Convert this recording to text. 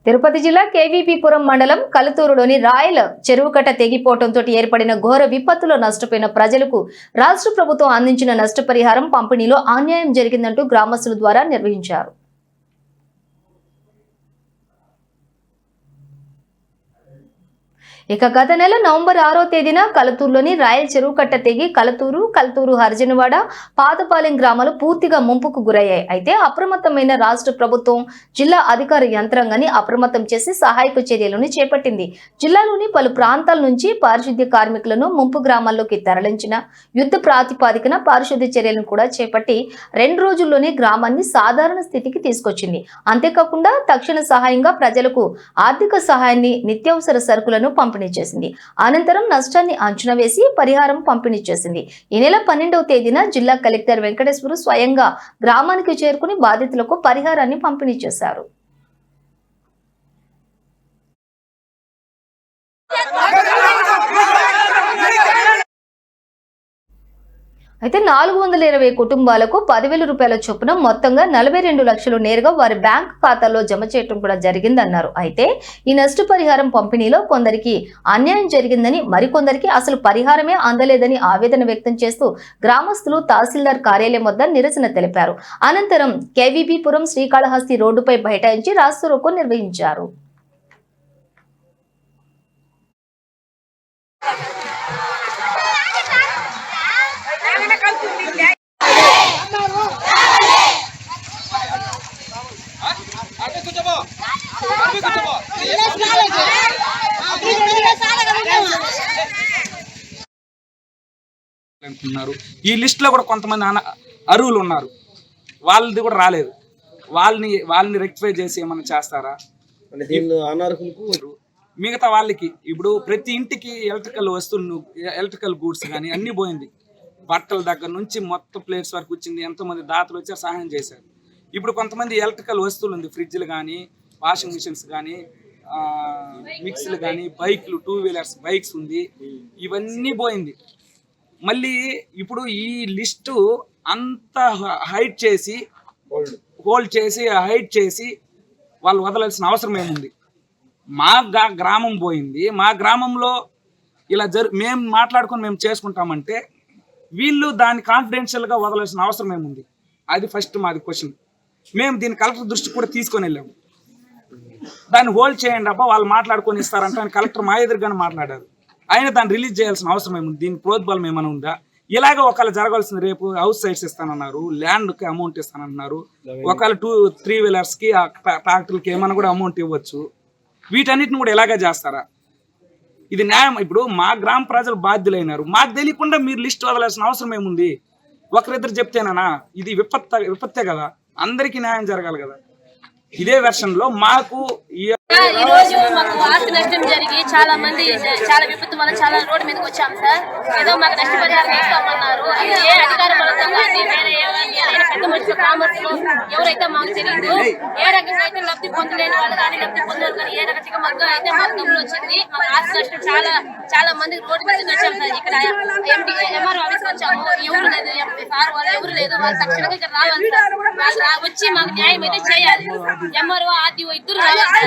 తిరుపతి జిల్లా కేవీపీపురం మండలం కలుతూరులోని రాయల్ చెరువుకట్ట తెగిపోవడంతో ఏర్పడిన ఘోర విపత్తులో నష్టపోయిన ప్రజలకు రాష్ట్ర ప్రభుత్వం అందించిన నష్టపరిహారం పంపిణీలో అన్యాయం జరిగిందంటూ గ్రామస్తుల ద్వారా నిర్వహించారు. ఇక గత నెల నవంబర్ 6వ తేదీన కలతూరులోని రాయల్ చెరువు కట్ట తెగి కలతూరు హర్జనవాడ పాతపాలెం గ్రామాలు పూర్తిగా ముంపుకు గురయ్యాయి. అయితే అప్రమత్తమైన రాష్ట్ర ప్రభుత్వం జిల్లా అధికార యంత్రాంగాన్ని అప్రమత్తం చేసి సహాయక చర్యలను చేపట్టింది. జిల్లాలోని పలు ప్రాంతాల నుంచి పారిశుద్ధ్య కార్మికులను ముంపు గ్రామాల్లోకి తరలించిన యుద్ధ ప్రాతిపాదికన పారిశుద్ధ్య చర్యలను కూడా చేపట్టి 2 రోజుల్లోనే గ్రామాన్ని సాధారణ స్థితికి తీసుకొచ్చింది. అంతేకాకుండా తక్షణ సహాయంగా ప్రజలకు ఆర్థిక సహాయాన్ని, నిత్యావసర సరుకులను పంపిణీ చేసింది. అనంతరం నష్టాన్ని అంచనా వేసి పరిహారం పంపిణీ చేసింది. ఈ నెల 12వ తేదీన జిల్లా కలెక్టర్ వెంకటేశ్వరు స్వయంగా గ్రామానికి చేరుకుని బాధితులకు పరిహారాన్ని పంపిణీ చేశారు. అయితే 420 కుటుంబాలకు 10,000 రూపాయల చొప్పున మొత్తంగా 42 లక్షలు నేరుగా వారి బ్యాంకు ఖాతాల్లో జమ చేయడం కూడా జరిగిందన్నారు. అయితే ఈ నష్టపరిహారం పంపిణీలో కొందరికి అన్యాయం జరిగిందని, మరికొందరికి అసలు పరిహారమే అందలేదని ఆవేదన వ్యక్తం చేస్తూ గ్రామస్తులు తహసీల్దార్ కార్యాలయం వద్ద నిరసన తెలిపారు. అనంతరం కేవీపీపురం శ్రీకాళహస్తి రోడ్డుపై బైఠాయించి రాస్తారోకో నిర్వహించారు. ఈ లిస్ట్ లో కూడా కొంతమంది అర్హులు ఉన్నారు, వాళ్ళది కూడా రాలేదు. వాళ్ళని రెక్టిఫై చేసి ఏమన్నా చేస్తారా? మిగతా వాళ్ళకి ఇప్పుడు ప్రతి ఇంటికి ఎలక్ట్రికల్ గూడ్స్ కానీ అన్ని పోయింది. బట్టల దగ్గర నుంచి మొత్తం ప్లేట్స్ వరకు వచ్చింది. ఎంతోమంది దాతలు వచ్చారు, సహాయం చేశారు. ఇప్పుడు కొంతమంది ఎలక్ట్రికల్ వస్తువులు ఉంది, ఫ్రిడ్జ్లు కానీ, వాషింగ్ మిషన్స్ కానీ, మిక్సీలు కానీ, బైక్లు, 2 వీలర్స్ బైక్స్ ఉంది, ఇవన్నీ పోయింది. మళ్ళీ ఇప్పుడు ఈ లిస్టు అంత హైట్ చేసి హైట్ చేసి వాళ్ళు వదలాల్సిన అవసరం ఏముంది? మా గ్రామం పోయింది, మా గ్రామంలో ఇలా మేము మాట్లాడుకొని మేము చేసుకుంటామంటే వీళ్ళు దాన్ని కాన్ఫిడెన్షియల్గా వదలాల్సిన అవసరం ఏముంది? అది ఫస్ట్ మాది క్వశ్చన్. మేము దీన్ని కలెక్టర్ దృష్టికి కూడా తీసుకొని వెళ్ళాము. దాన్ని హోల్డ్ చేయండి అబ్బా, వాళ్ళు మాట్లాడుకొని ఇస్తారంటే ఆయన కలెక్టర్ మా ఎదురుగానే మాట్లాడారు. ఆయన దాన్ని రిలీజ్ చేయాల్సిన అవసరం ఏముంది? దీని ప్రోద్బలం ఏమైనా ఉందా? ఇలాగ ఒకవేళ జరగాల్సింది, రేపు హౌస్ సైట్స్ ఇస్తానన్నారు, ల్యాండ్కి అమౌంట్ ఇస్తానన్నారు, ఒకవేళ 2-3 వీలర్స్కి, ట్రాక్టర్లకి ఏమైనా కూడా అమౌంట్ ఇవ్వచ్చు. వీటన్నిటిని కూడా ఇలాగే చేస్తారా? ఇది న్యాయం? ఇప్పుడు మా గ్రామ ప్రజలు బాధ్యులైనారు, మాకు తెలియకుండా మీరు లిస్ట్ వదలాల్సిన అవసరం ఏముంది? ఒకరిద్దరు చెప్తేనా ఇది విపత్తే కదా, అందరికీ న్యాయం జరగాలి కదా. ఇదే వెర్షన్ లో మాకు ఈ రోజు మాకు ఆస్తి నష్టం జరిగి చాలా మంది చాలా విపత్తు వల్ల చాలా రోడ్డు మీదకి వచ్చాం సార్. ఏదో మాకు నష్టపరిహారం ఇస్తామన్నారు. ఏ అధికార బలతం కానీ వేరే పెద్ద మనుషులు గ్రామస్తులు ఎవరైతే మాకు తెలియదు, ఏ రకంగా అయితే లబ్ధి పొందలేని వాళ్ళు కానీ లబ్ధి పొందారు కానీ ఏ రకంగా మాకు అయితే మార్గంలో వచ్చింది. మాకు ఆస్తి నష్టం చాలా మంది రోడ్డు మీదకి వచ్చాం సార్. ఇక్కడ ఎంఆర్ఓ ఆఫీస్కి వచ్చాము, ఎవరు లేదు, సార్ వాళ్ళు ఎవరు లేదు. వాళ్ళు తక్షణంగా ఇక్కడ రావాలి సార్, మాకు వచ్చి మాకు న్యాయం అయితే చేయాలి. ఎంఆర్ఓ ఆర్టీఓ ఇద్దరు రావాలి.